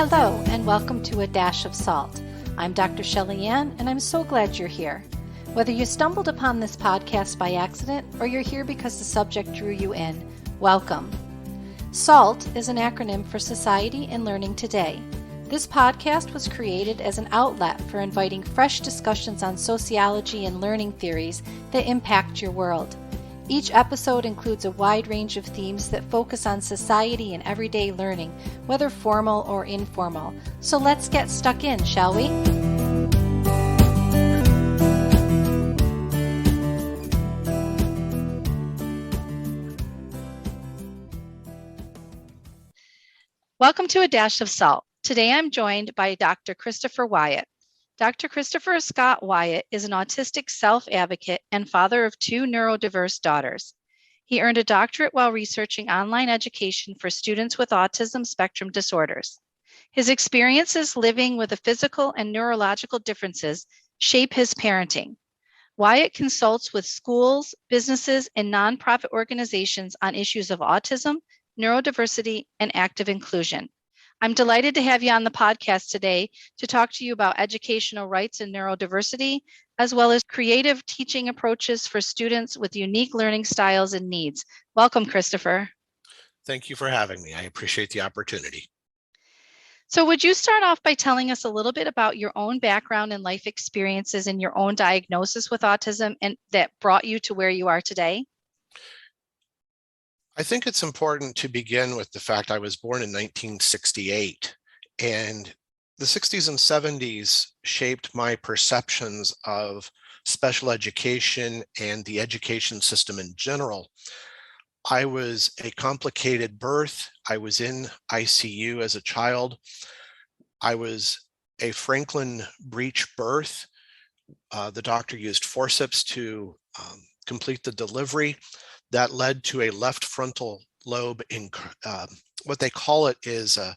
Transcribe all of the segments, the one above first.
Hello, and welcome to A Dash of Salt. I'm Dr. Shelley Ann, and I'm so glad you're here. Whether you stumbled upon this podcast by accident or you're here because the subject drew you in, welcome. SALT is an acronym for Society and Learning Today. This podcast was created as an outlet for inviting fresh discussions on sociology and learning theories that impact your world. Each episode includes a wide range of themes that focus on society and everyday learning, whether formal or informal. So let's get stuck in, shall we? Welcome to A Dash of Salt. Today I'm joined by Dr. Christopher Wyatt. Dr. Christopher Scott Wyatt is an autistic self-advocate and father of two neurodiverse daughters. He earned a doctorate while researching online education for students with autism spectrum disorders. His experiences living with the physical and neurological differences shape his parenting. Wyatt consults with schools, businesses, and nonprofit organizations on issues of autism, neurodiversity, and active inclusion. I'm delighted to have you on the podcast today to talk to you about educational rights and neurodiversity, as well as creative teaching approaches for students with unique learning styles and needs. Welcome, Christopher. Thank you for having me. I appreciate the opportunity. So would you start off by telling us a little bit about your own background and life experiences and your own diagnosis with autism and that brought you to where you are today? I think it's important to begin with the fact I was born in 1968, and the 60s and 70s shaped my perceptions of special education and the education system in general. I was a complicated birth. I was in ICU as a child. I was a Franklin breech birth. The doctor used forceps to complete the delivery. That led to a left frontal lobe, what they call it is an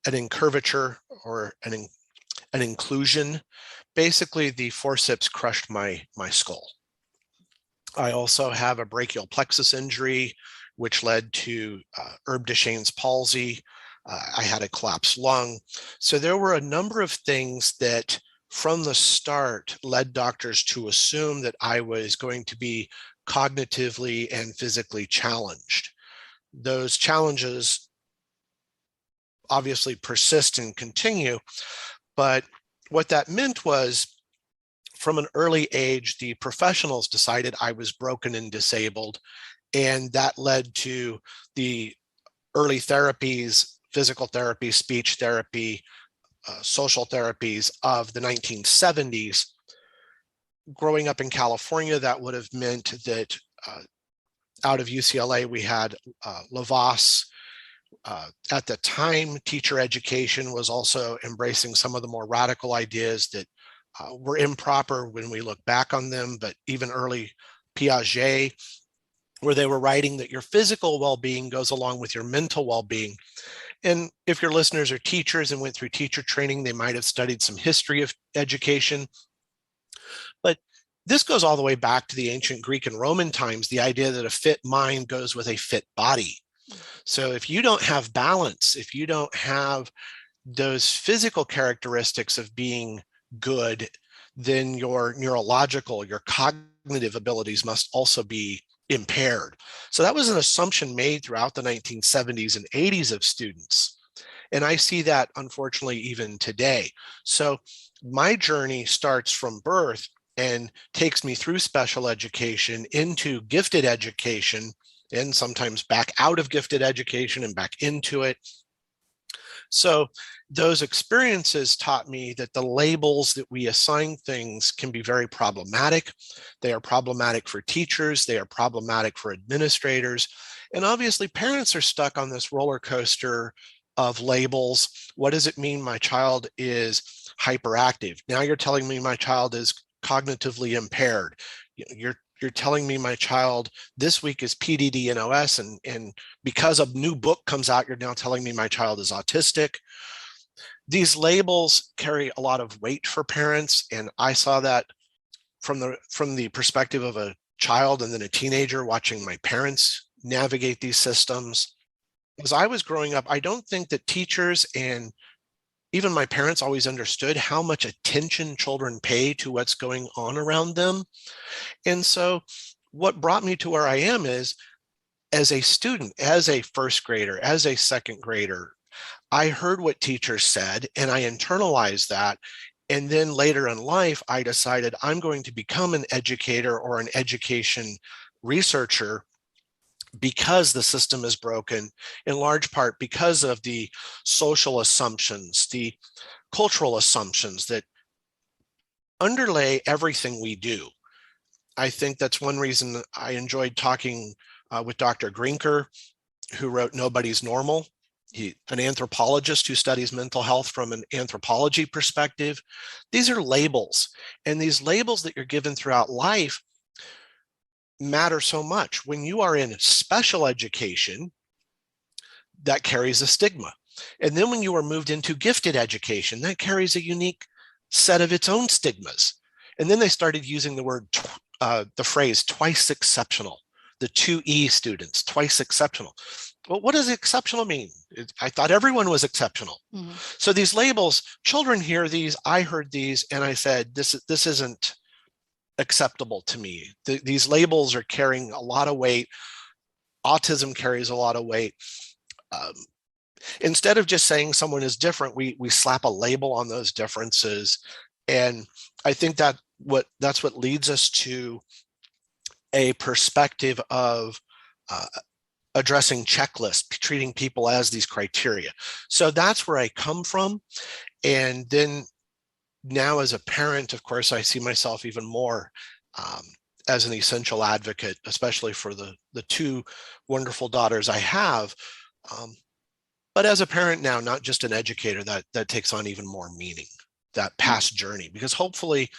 incurvature or an inclusion. Basically, the forceps crushed my skull. I also have a brachial plexus injury, which led to Duchenne's palsy. I had a collapsed lung. So there were a number of things that from the start led doctors to assume that I was going to be cognitively and physically challenged. Those challenges obviously persist and continue, but what that meant was from an early age, the professionals decided I was broken and disabled, and that led to the early therapies, physical therapy, speech therapy, social therapies of the 1970s. Growing up in California, that would have meant that out of UCLA, we had Lavas. At the time, teacher education was also embracing some of the more radical ideas that were improper when we look back on them, but even early Piaget, where they were writing that your physical well-being goes along with your mental well-being. And if your listeners are teachers and went through teacher training, they might have studied some history of education. But this goes all the way back to the ancient Greek and Roman times, the idea that a fit mind goes with a fit body. So if you don't have balance, if you don't have those physical characteristics of being good, then your neurological, your cognitive abilities must also be impaired. So that was an assumption made throughout the 1970s and 80s of students. And I see that, unfortunately, even today. So my journey starts from birth and takes me through special education into gifted education, and sometimes back out of gifted education and back into it. So those experiences taught me that the labels that we assign things can be very problematic. They are problematic for teachers. They are problematic for administrators. And obviously, parents are stuck on this roller coaster of labels. What does it mean my child is hyperactive? Now you're telling me my child is cognitively impaired. You're telling me my child this week is PDD-NOS, and because a new book comes out, you're now telling me my child is autistic. These labels carry a lot of weight for parents, and I saw that from the perspective of a child and then a teenager watching my parents navigate these systems. As I was growing up, I don't think that teachers and even my parents always understood how much attention children pay to what's going on around them. And so what brought me to where I am is, as a student, as a first grader, as a second grader, I heard what teachers said and I internalized that. And then later in life, I decided I'm going to become an educator or an education researcher, because the system is broken, in large part because of the social assumptions, the cultural assumptions that underlay everything we do. I think that's one reason I enjoyed talking with Dr. Grinker, who wrote Nobody's Normal. An anthropologist who studies mental health from an anthropology perspective. These are labels, and these labels that you're given throughout life matter so much. When you are in special education, that carries a stigma. And then when you are moved into gifted education, that carries a unique set of its own stigmas. And then they started using the phrase twice exceptional, the 2E students, twice exceptional. Well, what does exceptional mean? I thought everyone was exceptional. Mm-hmm. So these labels, children hear these, I heard these, and I said, this isn't acceptable to me. These labels are carrying a lot of weight. Autism carries a lot of weight. Instead of just saying someone is different, we slap a label on those differences. And I think that's what leads us to a perspective of addressing checklists, treating people as these criteria. So that's where I come from. And then now as a parent, of course, I see myself even more as an essential advocate, especially for the two wonderful daughters I have. But as a parent now, not just an educator, that takes on even more meaning, that past journey, because hopefully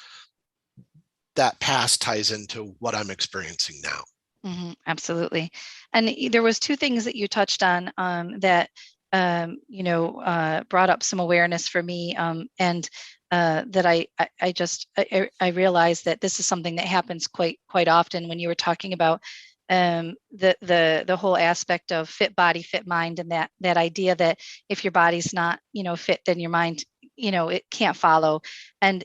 that past ties into what I'm experiencing now. Mm-hmm, absolutely. And there was two things that you touched on that brought up some awareness for me, and that I realized that this is something that happens quite often when you were talking about the whole aspect of fit body, fit mind, and that idea that if your body's not fit, then your mind it can't follow. And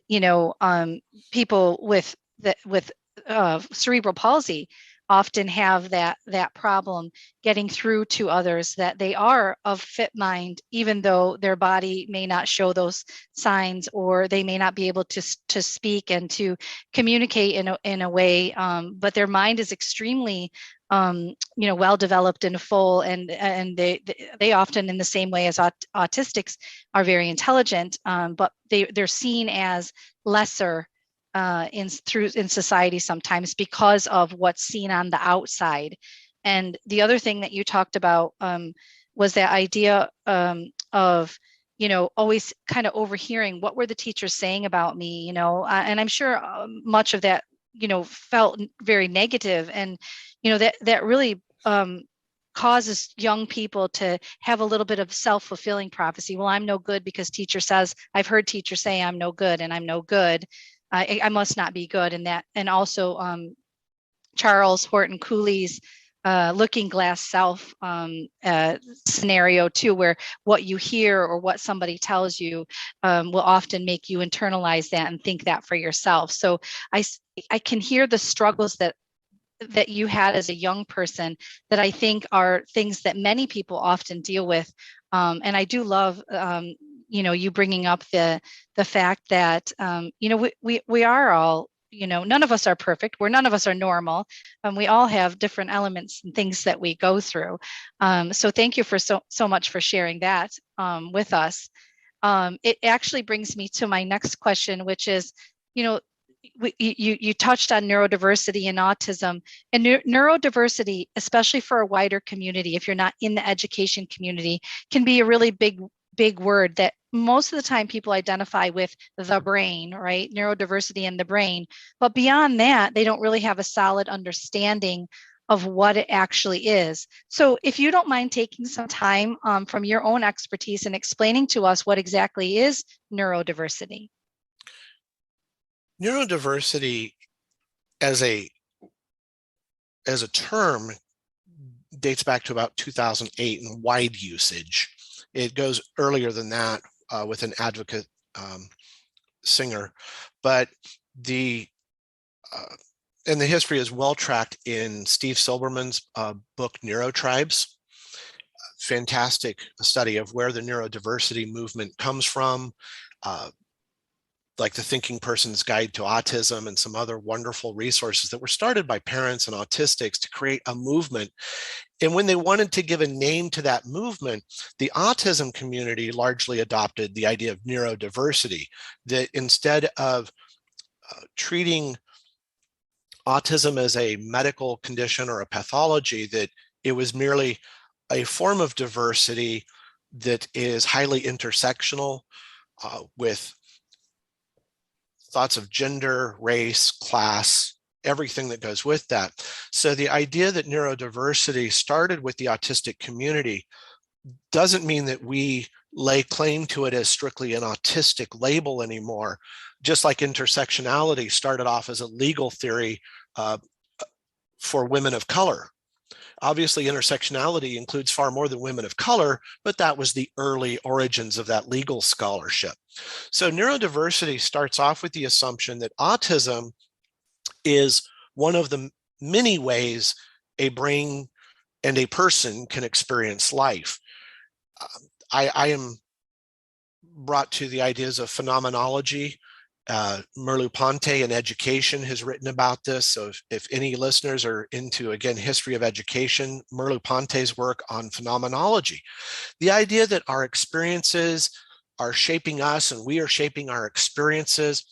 people with cerebral palsy often have that problem getting through to others, that they are of fit mind, even though their body may not show those signs, or they may not be able to speak and to communicate in a way, but their mind is extremely well developed and full, and they often, in the same way as autistics, are very intelligent, but they're seen as lesser in society sometimes because of what's seen on the outside. And the other thing that you talked about was that idea of always kind of overhearing what were the teachers saying about me, and I'm sure much of that felt very negative, and that really causes young people to have a little bit of self-fulfilling prophecy. Well, I'm no good because teacher says, I've heard teachers say I'm no good, and I'm no good. I must not be good. And also Charles Horton Cooley's looking glass self scenario too, where what you hear or what somebody tells you will often make you internalize that and think that for yourself. So I can hear the struggles that you had as a young person, that I think are things that many people often deal with. And I do love you bringing up the fact that we are all, none of us are perfect. None of us are normal. We all have different elements and things that we go through. So thank you for so much for sharing that with us. It actually brings me to my next question, which is, you touched on neurodiversity and autism, and neurodiversity, especially for a wider community, if you're not in the education community, can be a really big word that most of the time people identify with the brain, right? Neurodiversity in the brain. But beyond that, they don't really have a solid understanding of what it actually is. So if you don't mind taking some time from your own expertise and explaining to us what exactly is neurodiversity. Neurodiversity as a term dates back to about 2008 in wide usage. It goes earlier than that. with an advocate singer, but and the history is well tracked in Steve Silberman's book Neurotribes. Fantastic study of where the neurodiversity movement comes from, like the Thinking Person's Guide to Autism and some other wonderful resources that were started by parents and autistics to create a movement. And when they wanted to give a name to that movement, the autism community largely adopted the idea of neurodiversity, that instead of treating autism as a medical condition or a pathology, that it was merely a form of diversity that is highly intersectional with thoughts of gender, race, class, everything that goes with that. So the idea that neurodiversity started with the autistic community doesn't mean that we lay claim to it as strictly an autistic label anymore, just like intersectionality started off as a legal theory for women of color. Obviously, intersectionality includes far more than women of color, but that was the early origins of that legal scholarship. So neurodiversity starts off with the assumption that autism is one of the many ways a brain and a person can experience life. I am brought to the ideas of phenomenology. Merleau-Ponty in education has written about this. So if any listeners are into, again, history of education, Merleau-Ponty's work on phenomenology, the idea that our experiences are shaping us and we are shaping our experiences.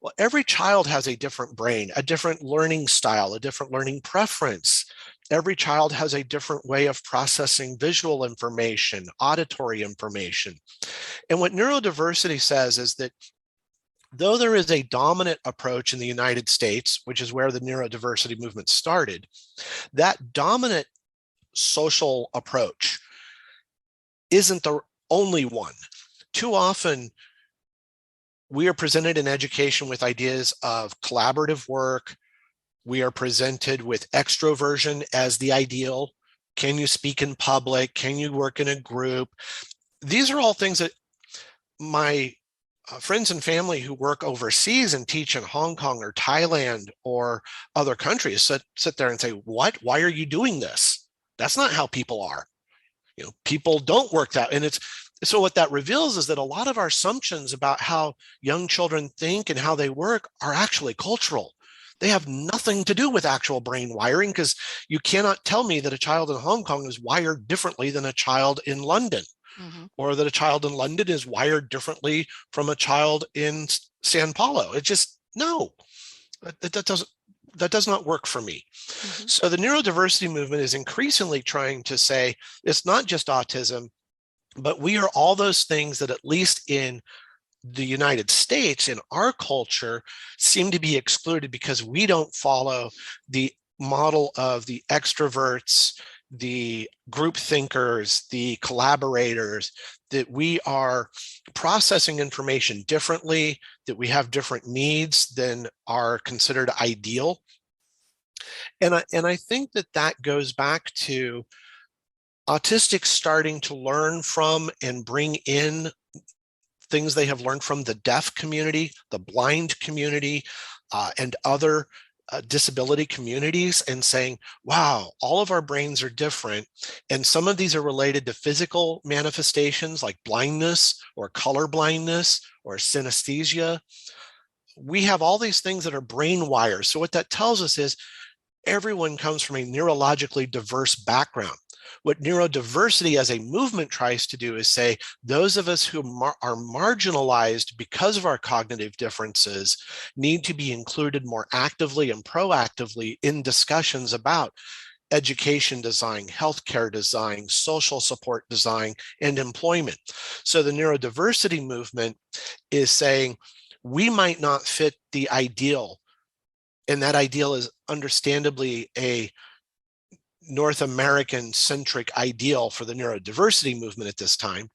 Well, every child has a different brain, a different learning style, a different learning preference. Every child has a different way of processing visual information, auditory information. And what neurodiversity says is that though there is a dominant approach in the United States, which is where the neurodiversity movement started, that dominant social approach isn't the only one. Too often, we are presented in education with ideas of collaborative work. We are presented with extroversion as the ideal. Can you speak in public? Can you work in a group? These are all things that my friends and family who work overseas and teach in Hong Kong or Thailand or other countries sit there and say, what? Why are you doing this? That's not how people are. You know, people don't work that. And so what that reveals is that a lot of our assumptions about how young children think and how they work are actually cultural. They have nothing to do with actual brain wiring, because you cannot tell me that a child in Hong Kong is wired differently than a child in London. Mm-hmm. Or that a child in London is wired differently from a child in Sao Paulo. It just, no, that does not work for me. Mm-hmm. So the neurodiversity movement is increasingly trying to say it's not just autism, but we are all those things that, at least in the United States, in our culture, seem to be excluded because we don't follow the model of the extroverts, the group thinkers, the collaborators, that we are processing information differently, that we have different needs than are considered ideal. And I think that goes back to autistics starting to learn from and bring in things they have learned from the deaf community, the blind community, and other disability communities, and saying, wow, all of our brains are different. And some of these are related to physical manifestations like blindness or color blindness or synesthesia. We have all these things that are brain wires. So what that tells us is everyone comes from a neurologically diverse background. What neurodiversity as a movement tries to do is say, those of us who are marginalized because of our cognitive differences need to be included more actively and proactively in discussions about education design, healthcare design, social support design, and employment. So the neurodiversity movement is saying, we might not fit the ideal, and that ideal is understandably a North American centric ideal for the neurodiversity movement at this time.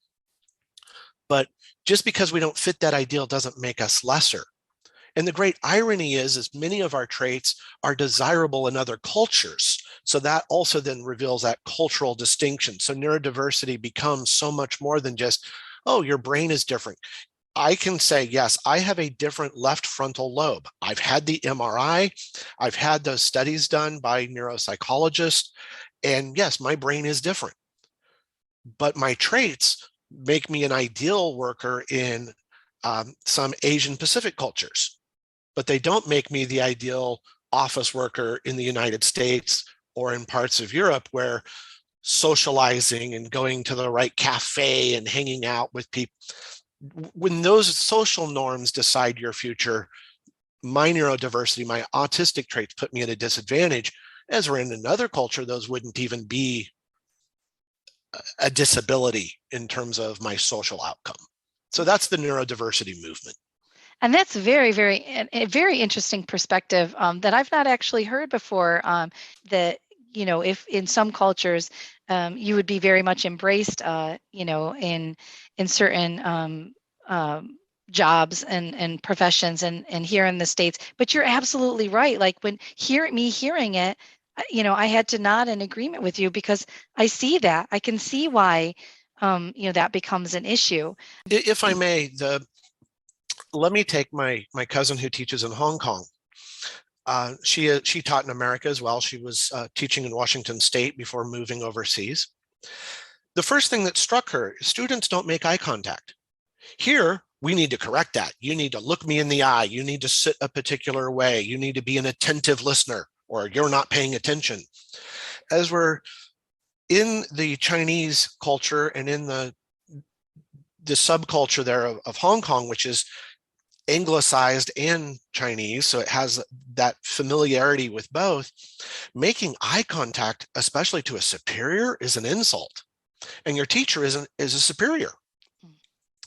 But just because we don't fit that ideal doesn't make us lesser. And the great irony is many of our traits are desirable in other cultures. So that also then reveals that cultural distinction. So neurodiversity becomes so much more than just, oh, your brain is different. I can say, yes, I have a different left frontal lobe. I've had the MRI. I've had those studies done by neuropsychologists. And yes, my brain is different. But my traits make me an ideal worker in some Asian Pacific cultures, but they don't make me the ideal office worker in the United States or in parts of Europe where socializing and going to the right cafe and hanging out with people, when those social norms decide your future, my neurodiversity, my autistic traits put me at a disadvantage. As we're in another culture, those wouldn't even be a disability in terms of my social outcome. So that's the neurodiversity movement. And that's a very interesting perspective that I've not actually heard before. That if in some cultures you would be very much embraced, in certain jobs and professions, and here in the States. But you're absolutely right. Like when hearing it, I had to nod in agreement with you because I see that. I can see why that becomes an issue. If I may, let me take my cousin who teaches in Hong Kong. She taught in America as well. She was teaching in Washington State before moving overseas. The first thing that struck her is students don't make eye contact. Here, we need to correct that. You need to look me in the eye. You need to sit a particular way. You need to be an attentive listener, or you're not paying attention. As we're in the Chinese culture and in the subculture there of Hong Kong, which is anglicized and Chinese, so it has that familiarity with both, making eye contact, especially to a superior, is an insult. And your teacher is a superior.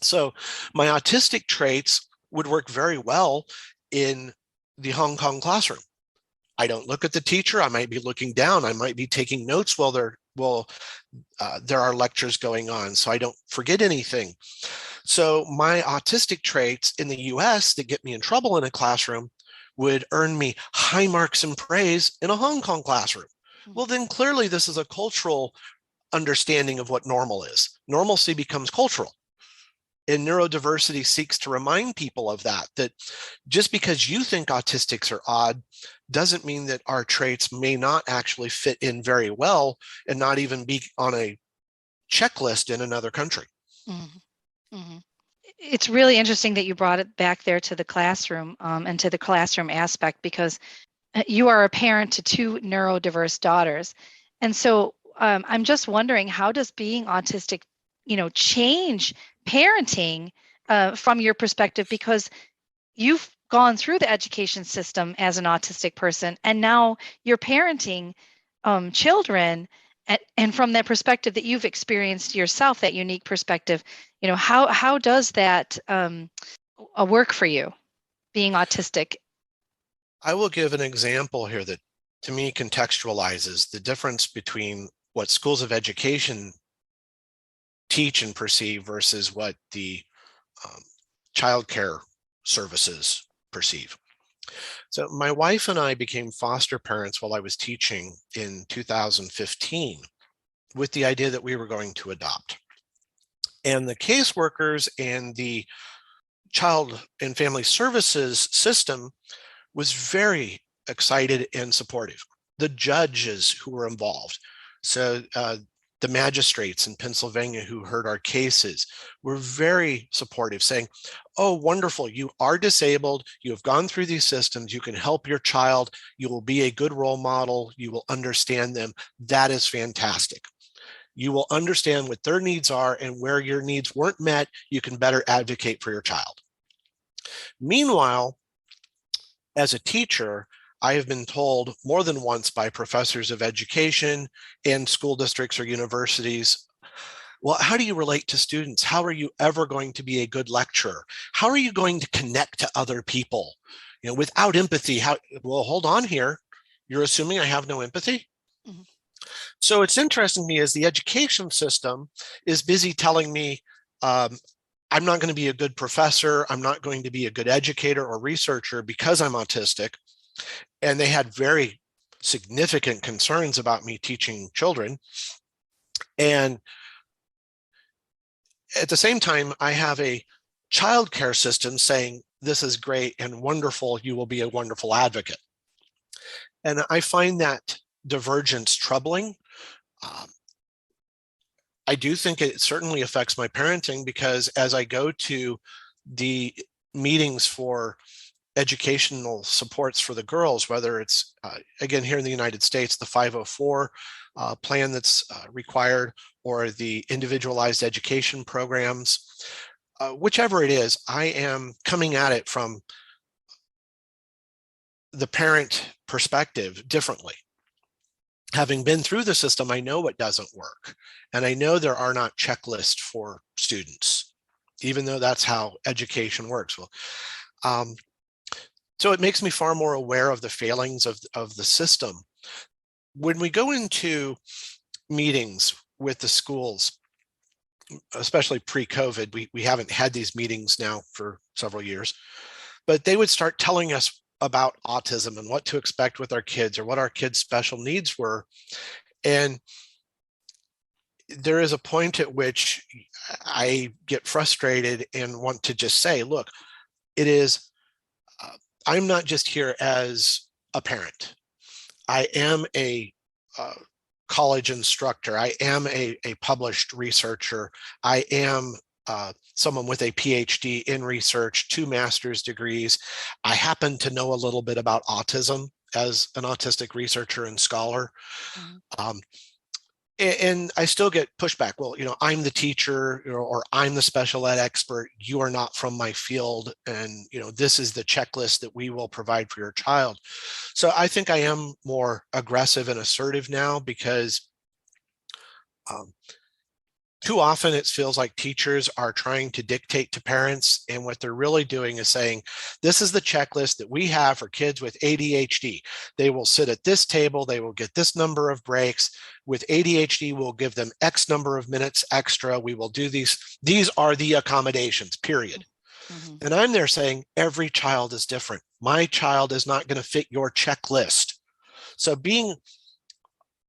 So my autistic traits would work very well in the Hong Kong classroom. I don't look at the teacher. I might be looking down. I might be taking notes while there are lectures going on, so I don't forget anything. So my autistic traits in the US that get me in trouble in a classroom would earn me high marks and praise in a Hong Kong classroom. Well, then clearly this is a cultural understanding of what normal is. Normalcy becomes cultural. And neurodiversity seeks to remind people of that just because you think autistics are odd doesn't mean that our traits may not actually fit in very well and not even be on a checklist in another country. Mm-hmm. Mm-hmm. It's really interesting that you brought it back there to the classroom and to the classroom aspect, because you are a parent to two neurodiverse daughters. And so I'm just wondering, how does being autistic, change parenting from your perspective? Because you've gone through the education system as an autistic person, and now you're parenting children. And from that perspective that you've experienced yourself, that unique perspective, how does that work for you, being autistic? I will give an example here that to me contextualizes the difference between what schools of education teach and perceive versus what the child care services perceive. So my wife and I became foster parents while I was teaching in 2015 with the idea that we were going to adopt. And the caseworkers and the child and family services system was very excited and supportive. The judges who were involved, so the magistrates in Pennsylvania who heard our cases, were very supportive, saying, oh, wonderful, you are disabled, you have gone through these systems, you can help your child, you will be a good role model, you will understand them. That is fantastic. You will understand what their needs are, and where your needs weren't met, you can better advocate for your child. Meanwhile, as a teacher, I have been told more than once by professors of education and school districts or universities, well, how do you relate to students? How are you ever going to be a good lecturer? How are you going to connect to other people? Without empathy, well, hold on here. You're assuming I have no empathy? Mm-hmm. So it's interesting to me as the education system is busy telling me, I'm not going to be a good professor. I'm not going to be a good educator or researcher because I'm autistic. And they had very significant concerns about me teaching children. And at the same time, I have a childcare system saying, this is great and wonderful. You will be a wonderful advocate. And I find that divergence troubling. Um, I do think it certainly affects my parenting, because as I go to the meetings for educational supports for the girls, whether it's, again, here in the United States, the 504 plan that's required, or the individualized education programs, whichever it is, I am coming at it from the parent perspective differently. Having been through the system, I know what doesn't work. And I know there are not checklists for students, even though that's how education works. Well, so it makes me far more aware of the failings of the system. When we go into meetings with the schools, especially pre-COVID, we haven't had these meetings now for several years, but they would start telling us about autism and what to expect with our kids, or what our kids' special needs were. And there is a point at which I get frustrated and want to just say, look, it is, I'm not just here as a parent. I am a college instructor. I am a published researcher. I am someone with a PhD in research, 2 master's degrees. I happen to know a little bit about autism as an autistic researcher and scholar. Mm-hmm. And I still get pushback. Well, I'm the teacher, or I'm the special ed expert. You are not from my field. And, this is the checklist that we will provide for your child. So I think I am more aggressive and assertive now, because too often it feels like teachers are trying to dictate to parents, and what they're really doing is saying, this is the checklist that we have for kids with ADHD. They will sit at this table, they will get this number of breaks. With ADHD, we'll give them X number of minutes extra. We will do these. These are the accommodations, period. Mm-hmm. And I'm there saying, every child is different. My child is not going to fit your checklist. So being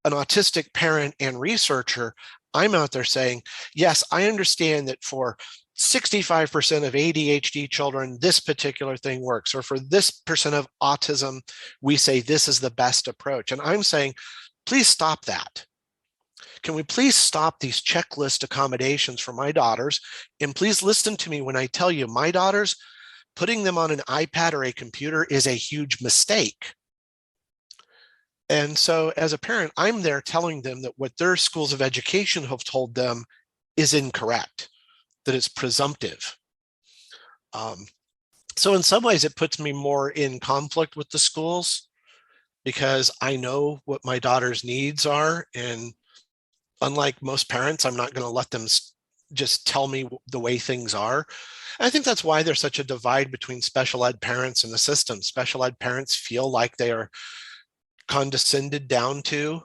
an autistic parent and researcher, I'm out there saying, yes, I understand that for 65% of ADHD children, this particular thing works, or for this percent of autism, we say this is the best approach. And I'm saying, please stop that. Can we please stop these checklist accommodations for my daughters? And please listen to me when I tell you, my daughters, putting them on an iPad or a computer is a huge mistake. And so as a parent, I'm there telling them that what their schools of education have told them is incorrect, that it's presumptive. So in some ways, it puts me more in conflict with the schools, because I know what my daughter's needs are. And unlike most parents, I'm not going to let them just tell me the way things are. I think that's why there's such a divide between special ed parents and the system. Special ed parents feel like they are condescended down to.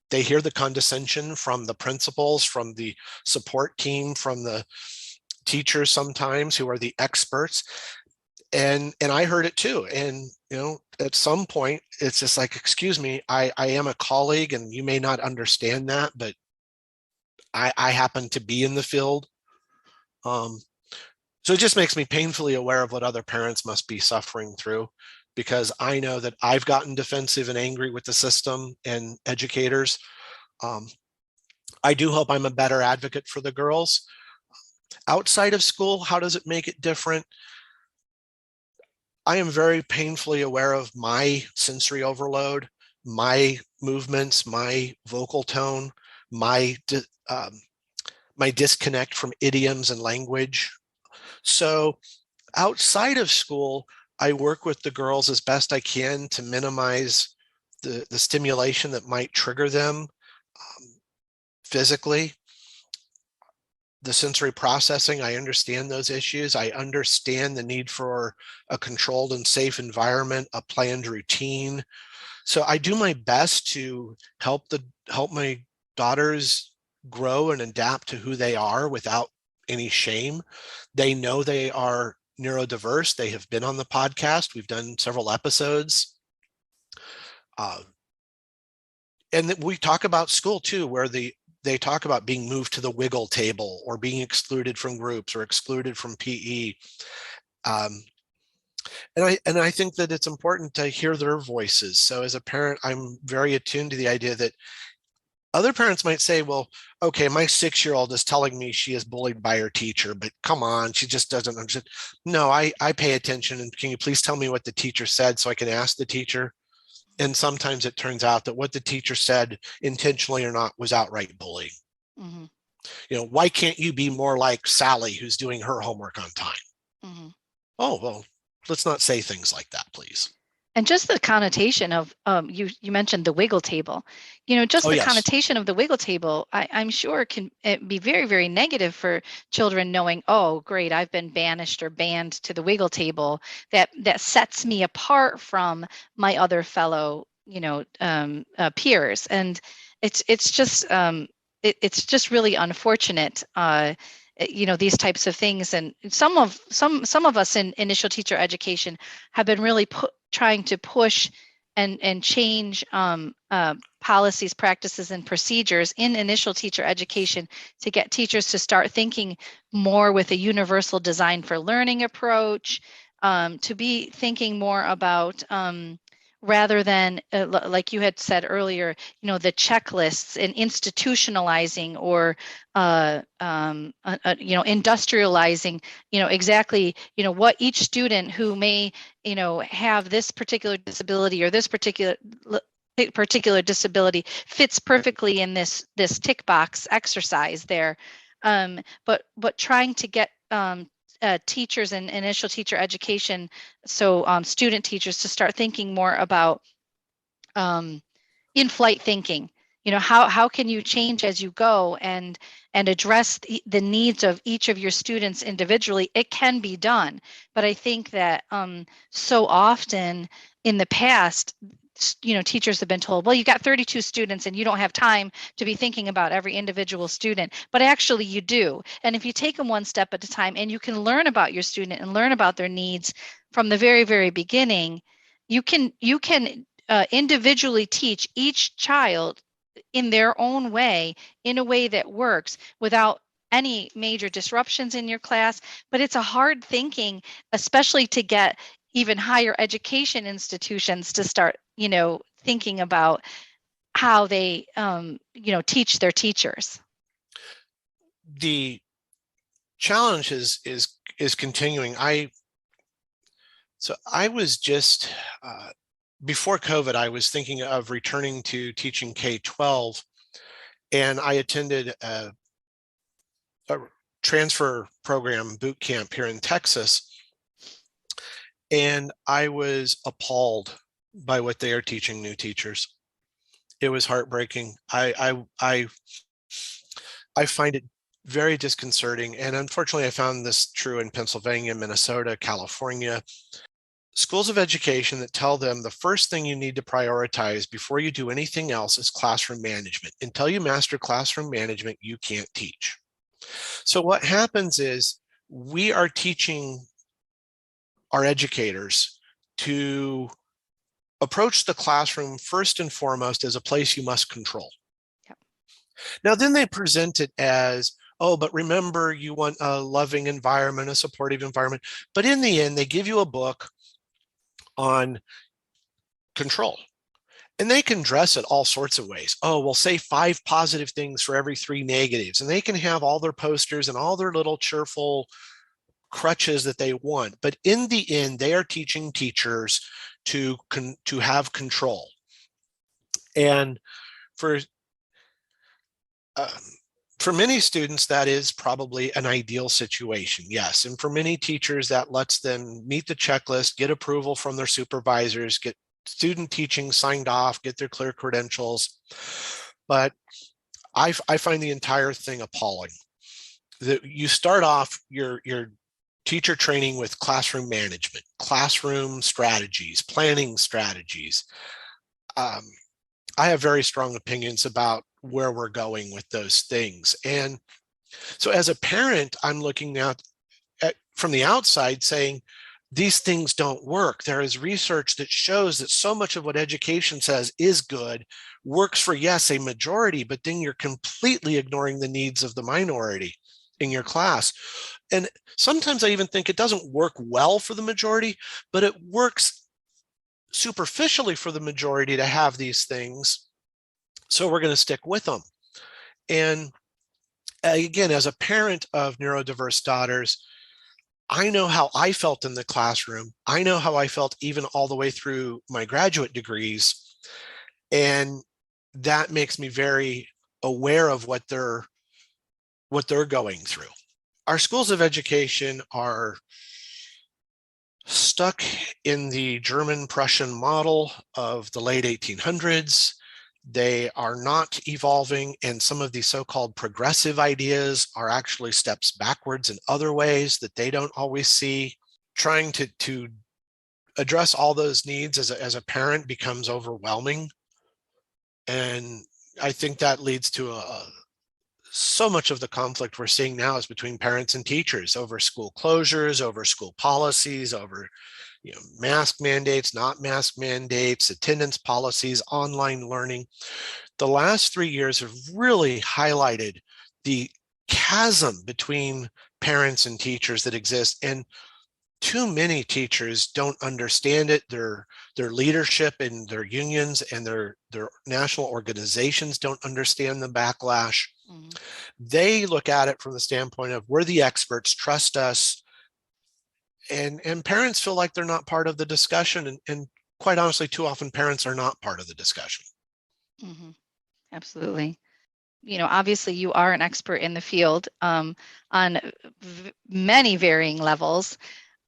They hear the condescension from the principals, from the support team, from the teachers sometimes, who are the experts. And I heard it too. And, at some point, it's just like, excuse me, I am a colleague, and you may not understand that, but I happen to be in the field. So it just makes me painfully aware of what other parents must be suffering through, because I know that I've gotten defensive and angry with the system and educators. I do hope I'm a better advocate for the girls. Outside of school, how does it make it different? I am very painfully aware of my sensory overload, my movements, my vocal tone, my disconnect from idioms and language. So outside of school, I work with the girls as best I can to minimize the stimulation that might trigger them physically. The sensory processing, I understand those issues. I understand the need for a controlled and safe environment, a planned routine. So I do my best to help my daughters grow and adapt to who they are without any shame. They know they are neurodiverse. They have been on the podcast. We've done several episodes. And we talk about school too, where the they talk about being moved to the wiggle table or being excluded from groups or excluded from PE. And I think that it's important to hear their voices. So as a parent, I'm very attuned to the idea that other parents might say, well, okay, my 6-year-old is telling me she is bullied by her teacher, but come on, she just doesn't understand. No, I pay attention. And can you please tell me what the teacher said so I can ask the teacher? And sometimes it turns out that what the teacher said, intentionally or not, was outright bullying. Mm-hmm. Why can't you be more like Sally, who's doing her homework on time? Mm-hmm. Oh, well, let's not say things like that, please. And just the connotation of you mentioned the wiggle table, just Oh, the yes. connotation of the wiggle table, I'm sure can be very, very negative for children knowing, oh, great, I've been banished or banned to the wiggle table. That sets me apart from my other fellow, peers, and it's just it's just really unfortunate. These types of things, and some of us in initial teacher education have been really trying to push and change policies, practices, and procedures in initial teacher education to get teachers to start thinking more with a universal design for learning approach, to be thinking more about rather than like you had said earlier, the checklists and institutionalizing or industrializing, exactly, what each student who may, have this particular disability or this particular disability fits perfectly in this tick box exercise there. But trying to get teachers and initial teacher education, so student teachers, to start thinking more about in-flight thinking. How can you change as you go and address the needs of each of your students individually? It can be done, but I think that so often in the past, teachers have been told, well, you got 32 students and you don't have time to be thinking about every individual student, but actually you do. And if you take them one step at a time and you can learn about your student and learn about their needs from the very, very beginning, you can individually teach each child in their own way, in a way that works without any major disruptions in your class. But it's a hard thinking, especially to get even higher education institutions to start, thinking about how they, teach their teachers. The challenge is continuing. I was just before COVID, I was thinking of returning to teaching K-12, and I attended a transfer program boot camp here in Texas, and I was appalled by what they are teaching new teachers. It was heartbreaking. I find it very disconcerting, and unfortunately, I found this true in Pennsylvania, Minnesota, California. Schools of education that tell them the first thing you need to prioritize before you do anything else is classroom management. Until you master classroom management, you can't teach. So what happens is we are teaching our educators to approach the classroom first and foremost as a place you must control. Yep. Now, then they present it as, oh, but remember, you want a loving environment, a supportive environment. But in the end, they give you a book on control. And they can dress it all sorts of ways. Oh, we'll say 5 positive things for every 3 negatives. And they can have all their posters and all their little cheerful crutches that they want. But in the end, they are teaching teachers to have control. And for many students, that is probably an ideal situation, yes. And for many teachers, that lets them meet the checklist, get approval from their supervisors, get student teaching signed off, get their clear credentials. But I find the entire thing appalling. That you start off your teacher training with classroom management, classroom strategies, planning strategies. I have very strong opinions about where we're going with those things. And so as a parent, I'm looking at from the outside saying, these things don't work. There is research that shows that so much of what education says is good works for, yes, a majority, but then you're completely ignoring the needs of the minority in your class. And sometimes I even think it doesn't work well for the majority, but it works superficially for the majority to have these things. So we're going to stick with them. And again, as a parent of neurodiverse daughters, I know how I felt in the classroom. I know how I felt even all the way through my graduate degrees. And that makes me very aware of what they're going through. Our schools of education are stuck in the German-Prussian model of the late 1800s. They are not evolving, and some of these so-called progressive ideas are actually steps backwards in other ways that they don't always see. Trying to address all those needs as a parent becomes overwhelming. And I think that leads to so much of the conflict we're seeing now is between parents and teachers over school closures, over school policies, over mask mandates, not mask mandates, attendance policies, online learning. The last 3 years have really highlighted the chasm between parents and teachers that exist, and too many teachers don't understand it. Their leadership and their unions and their national organizations don't understand the backlash. Mm-hmm. They look at it from the standpoint of, we're the experts, trust us. And parents feel like they're not part of the discussion. And quite honestly, too often parents are not part of the discussion. Mm-hmm. Absolutely. Obviously you are an expert in the field on many varying levels.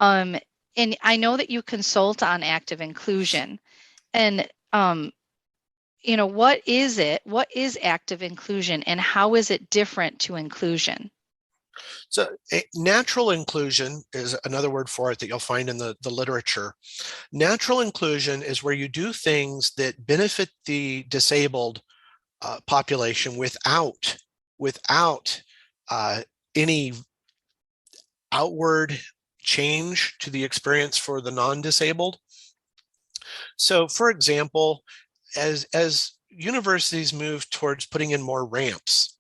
And I know that you consult on active inclusion. And, what is it? What is active inclusion, and how is it different to inclusion? So natural inclusion is another word for it that you'll find in the literature. Natural inclusion is where you do things that benefit the disabled population without any outward change to the experience for the non-disabled. So, for example, as universities move towards putting in more ramps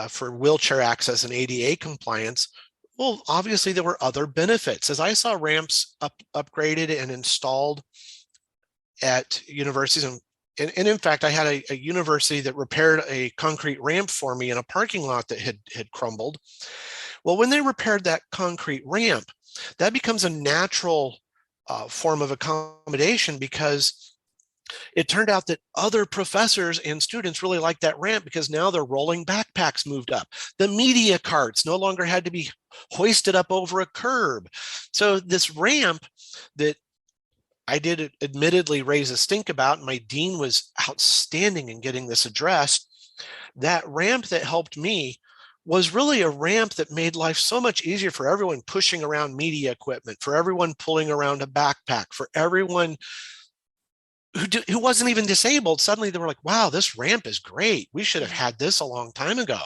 for wheelchair access and ADA compliance, well, obviously there were other benefits. As I saw ramps upgraded and installed at universities, and in fact, I had a university that repaired a concrete ramp for me in a parking lot that had crumbled. Well, when they repaired that concrete ramp, that becomes a natural form of accommodation, because it turned out that other professors and students really liked that ramp, because now their rolling backpacks moved up. The media carts no longer had to be hoisted up over a curb. So this ramp that I did admittedly raise a stink about, and my dean was outstanding in getting this addressed, that ramp that helped me was really a ramp that made life so much easier for everyone pushing around media equipment, for everyone pulling around a backpack, for everyone who wasn't even disabled. Suddenly they were like, wow, this ramp is great. We should have had this a long time ago.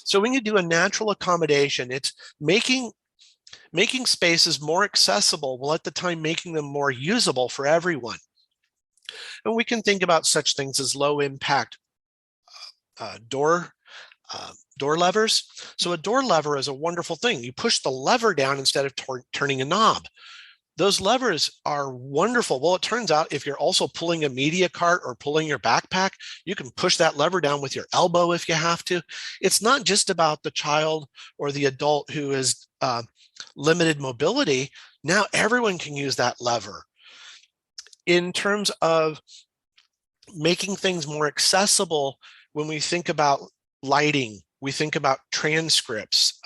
So when you do a natural accommodation, it's making spaces more accessible, while at the time making them more usable for everyone. And we can think about such things as low impact door levers. So a door lever is a wonderful thing. You push the lever down instead of turning a knob. Those levers are wonderful. Well, it turns out if you're also pulling a media cart or pulling your backpack, you can push that lever down with your elbow if you have to. It's not just about the child or the adult who is limited mobility. Now everyone can use that lever. In terms of making things more accessible, when we think about lighting, we think about transcripts,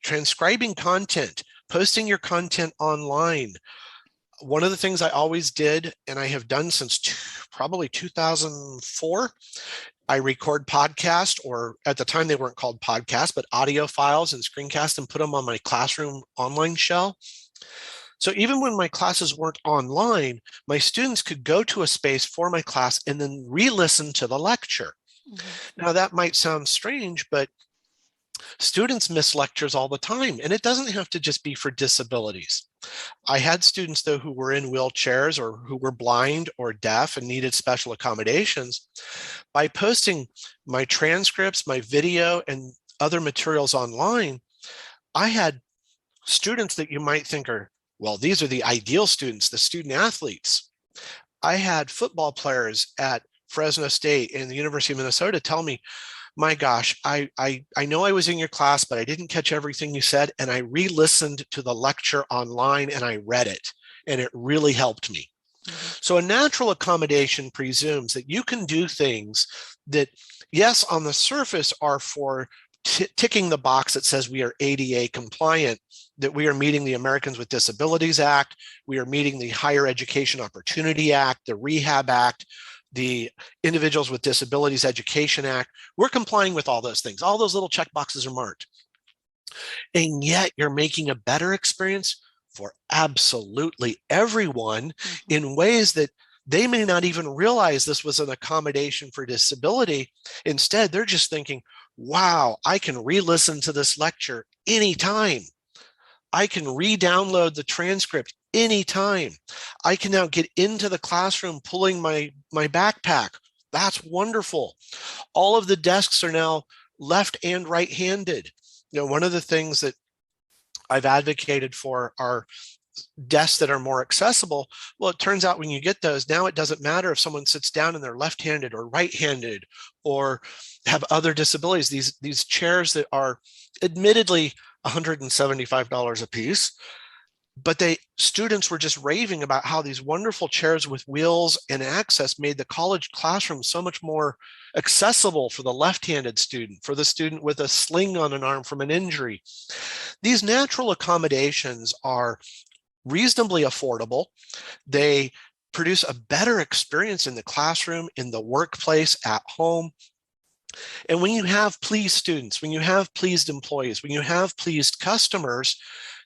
transcribing content, posting your content online. One of the things I always did, and I have done since probably 2004, I record podcasts, or at the time they weren't called podcasts, but audio files and screencast, and put them on my classroom online shell. So even when my classes weren't online, my students could go to a space for my class and then re-listen to the lecture. Mm-hmm. Now that might sound strange, but Students miss lectures all the time, and it doesn't have to just be for disabilities. I had students, though, who were in wheelchairs or who were blind or deaf and needed special accommodations. By posting my transcripts, my video, and other materials online, I had students that you might think are, well, these are the ideal students, the student athletes. I had football players at Fresno State and the University of Minnesota tell me, my gosh, I know I was in your class, but I didn't catch everything you said. And I re-listened to the lecture online and I read it, and it really helped me. So a natural accommodation presumes that you can do things that, yes, on the surface are for ticking the box that says we are ADA compliant, that we are meeting the Americans with Disabilities Act, we are meeting the Higher Education Opportunity Act, the Rehab Act, the Individuals with Disabilities Education Act. We're complying with all those things. All those little check boxes are marked. And yet you're making a better experience for absolutely everyone in ways that they may not even realize this was an accommodation for disability. Instead, they're just thinking, wow, I can re-listen to this lecture anytime. I can re-download the transcript anytime. I can now get into the classroom pulling my backpack. That's wonderful. All of the desks are now left and right-handed. One of the things that I've advocated for are desks that are more accessible. Well, it turns out when you get those, now it doesn't matter if someone sits down and they're left-handed or right-handed or have other disabilities. These chairs that are admittedly $175 a piece, but students were just raving about how these wonderful chairs with wheels and access made the college classroom so much more accessible for the left-handed student, for the student with a sling on an arm from an injury. These natural accommodations are reasonably affordable. They produce a better experience in the classroom, in the workplace, at home. And when you have pleased students, when you have pleased employees, when you have pleased customers,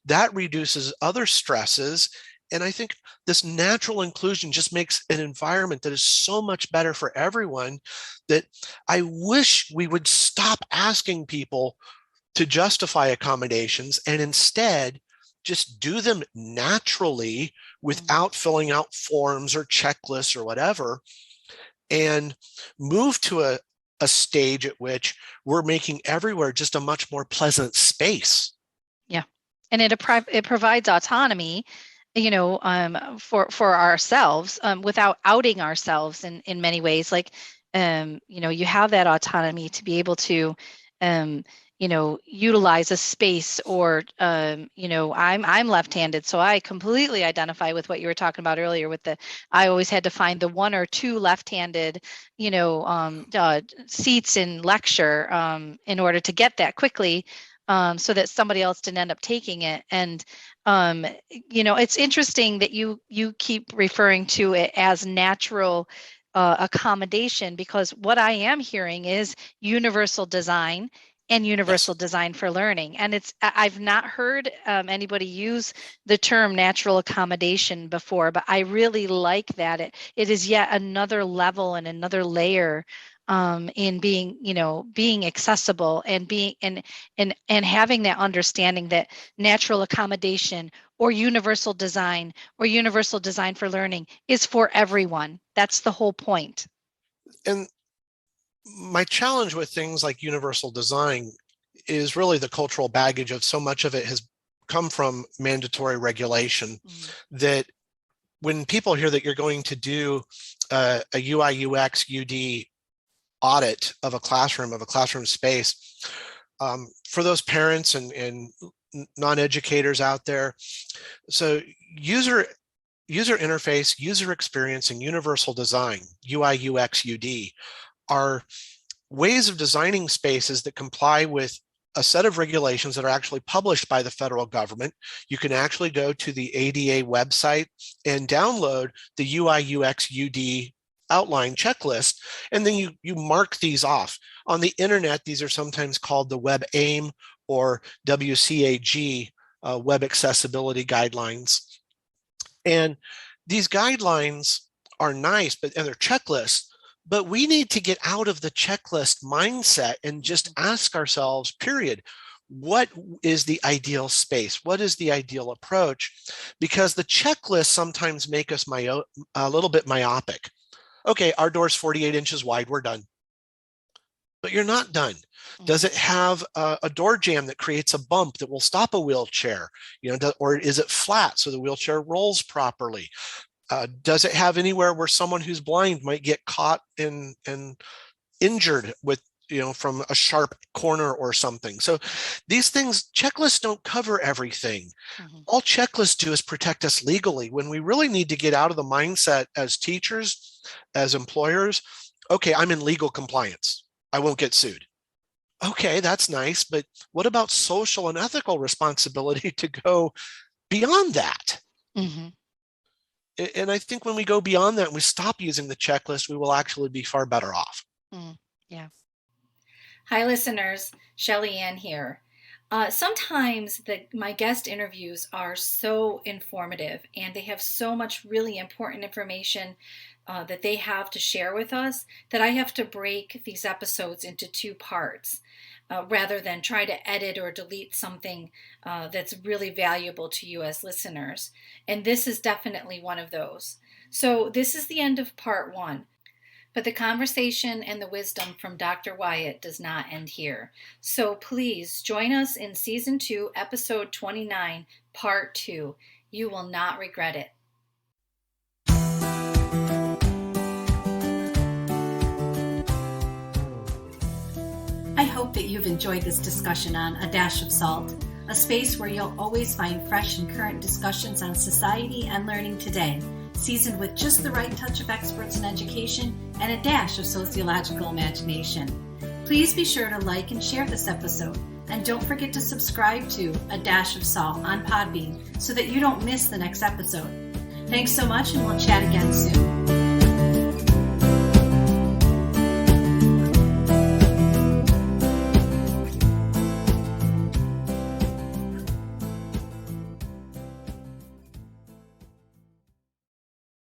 that reduces other stresses. And I think this natural inclusion just makes an environment that is so much better for everyone that I wish we would stop asking people to justify accommodations and instead just do them naturally without filling out forms or checklists or whatever, and move to a stage at which we're making everywhere just a much more pleasant space. Yeah. And it provides autonomy, for ourselves, without outing ourselves in many ways. Like, you have that autonomy to be able to, utilize a space, or, I'm left-handed, so I completely identify with what you were talking about earlier with I always had to find the one or two left-handed, seats in lecture, in order to get that quickly, so that somebody else didn't end up taking it. And, it's interesting that you keep referring to it as natural accommodation, because what I am hearing is universal design and universal design for learning. And I've not heard anybody use the term natural accommodation before, but I really like that. It is yet another level and another layer in being accessible, and and having that understanding that natural accommodation or universal design for learning is for everyone. That's the whole point. And my challenge with things like universal design is really the cultural baggage of so much of it has come from mandatory regulation, that when people hear that you're going to do a UI, UX, UD audit of a classroom space, for those parents and non-educators out there, so user interface, user experience, and universal design, UI, UX, UD, are ways of designing spaces that comply with a set of regulations that are actually published by the federal government. You can actually go to the ADA website and download the UI, UX, UD outline checklist, and then you mark these off. On the internet, these are sometimes called the Web AIM or WCAG, Web Accessibility Guidelines. And these guidelines are nice, and they're checklists, But we need to get out of the checklist mindset and just ask ourselves, period, what is the ideal space? What is the ideal approach? Because the checklists sometimes make us a little bit myopic. Okay, our door's 48 inches wide, we're done. But you're not done. Does it have a door jamb that creates a bump that will stop a wheelchair? Or is it flat so the wheelchair rolls properly? Does it have anywhere where someone who's blind might get caught and injured with, from a sharp corner or something? So these things, checklists don't cover everything. All checklists do is protect us legally, when we really need to get out of the mindset as teachers, as employers. Okay, I'm in legal compliance. I won't get sued. Okay, that's nice. But what about social and ethical responsibility to go beyond that? And I think when we go beyond that and we stop using the checklist, we will actually be far better off. Yeah. Hi, listeners. Shelly Ann here. Sometimes my guest interviews are so informative and they have so much really important information that they have to share with us that I have to break these episodes into 2 parts rather than try to edit or delete something that's really valuable to you as listeners. And this is definitely one of those. So this is the end of part 1. But the conversation and the wisdom from Dr. Wyatt does not end here. So please join us in Season 2, Episode 29, Part 2. You will not regret it. I hope that you've enjoyed this discussion on A Dash of Salt, a space where you'll always find fresh and current discussions on society and learning today, seasoned with just the right touch of experts in education and a dash of sociological imagination. Please be sure to like and share this episode, and don't forget to subscribe to A Dash of Salt on Podbean so that you don't miss the next episode. Thanks so much, and we'll chat again soon.